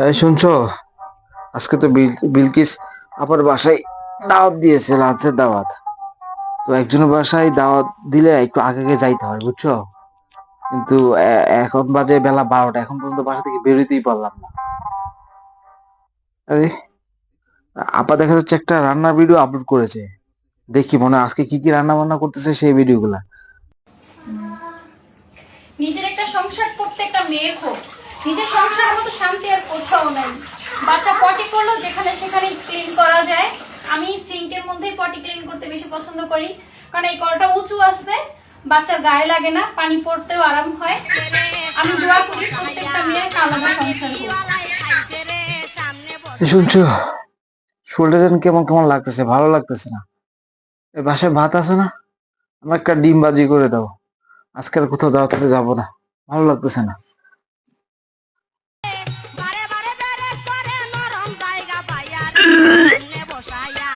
এই শুনছো, আজকে তো বিলকিস আপার বাসায় দাওয়াত দিয়েছে, লাঞ্চের দাওয়াত। তো একজনের বাসায় দাওয়াত দিলে একটু আগে আগে যাইতে হয়, বুঝছো? কিন্তু এখন বাজে বেলা 12টা, এখন পর্যন্ত বাসা থেকে বেরোতেই পারলাম না। আরে, আপা দেখা যাচ্ছে একটা রান্নার ভিডিও আপলোড করেছে। দেখি মনে হয় আজকে কি কি রান্না বান্না করতেছে সেই ভিডিওগুলা। নিজের একটা সংসার করতে একটা মেয়ের হোক, নিজের সংসারের মতো শান্তি আর কোথাও নাই। বাচ্চা পটি করলো যেখানে সেখানে ক্লিন করা যায়। আমি সিঙ্কের মধ্যেই পটি ক্লিন করতে বেশি পছন্দ করি, কারণ এই কলটা উঁচু আছে, বাচ্চার গায়ে লাগে না, পানি পড়তেও আরাম হয়। আমি দোয়া করি প্রত্যেকটা মেয়ের একটা আলাদা সংসার হোক। শুনছো, শরীরটা যেন কেমন কেমন লাগতেছে, ভালো লাগতেছে না। এই বাসায় ভাত আছে না? আমার একটা ডিম ভাজি করে দাও। আজকে আর কোথাও দাওয়াতে যাবো না, ভালো লাগতেছে না।